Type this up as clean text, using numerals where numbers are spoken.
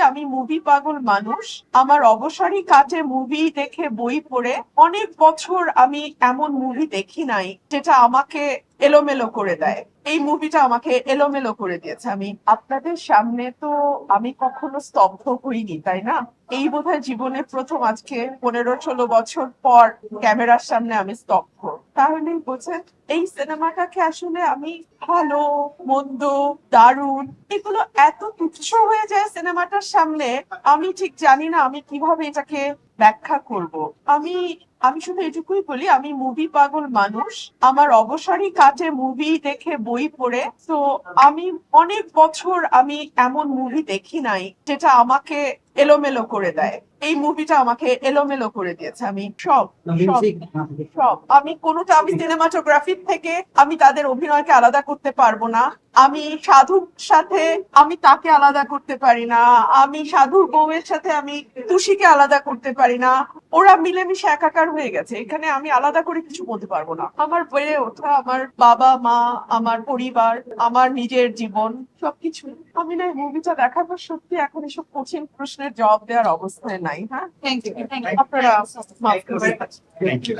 আমি মুভি পাগল মানুষ। আমার অবসরই কাটে মুভি দেখে, বই পড়ে। অনেক বছর আমি এমন মুভি দেখি নাই যেটা আমাকে এলোমেলো করে দেয়। এই মুভিটা আমাকে এলোমেলো করে দিয়েছে। আমি আপনাদের সামনে তো আমি কখনো স্তব্ধ হইনি, তাই না? এই বোধহয় জীবনে প্রথম আজকে 15-16 বছর পর ক্যামেরার সামনে আমি স্তব্ধ। তাহলেই বোঝেন এই সিনেমাটাকে আসলে আমি ভালো, মন্দ, দারুণ এগুলো এত তুচ্ছ হয়ে যায় সিনেমাটার সামনে। আমি ঠিক জানি না আমি কিভাবে এটাকে ব্যাখ্যা করব। আমি আমি শুধু এটুকুই বলি, আমি মুভি পাগল মানুষ। আমার অবসরই কাটে মুভি দেখে, বই পড়ে। তো আমি অনেক বছর আমি এমন মুভি দেখি নাই যেটা আমাকে এলোমেলো করে দেয়। এই মুভিটা আমাকে এলোমেলো করে দিয়েছে। আমি সব সব সব আমি কোনোটা, আমি সিনেমাটোগ্রাফির থেকে আমি তাদের অভিনয়কে আলাদা করতে পারবো না। আমি সাধুর সাথে আমি তাকে আলাদা করতে পারি না। আমি সাধুর বউয়ের সাথে আমি তুষিকে আলাদা করতে পারি না। ওরা মিলেমিশে একাকার হয়ে গেছে। এখানে আমি আলাদা করে কিছু বলতে পারবো না। আমার বেড়ে ওঠা, আমার বাবা মা, আমার পরিবার, আমার নিজের জীবন, সবকিছু। আমি না এই মুভিটা দেখার পর সত্যি এখন এসব কঠিন প্রশ্নের জবাব দেওয়ার অবস্থায় নাই। হ্যাঁ, থ্যাংক ইউ। আপনারা মাফ করবেন। Thank you.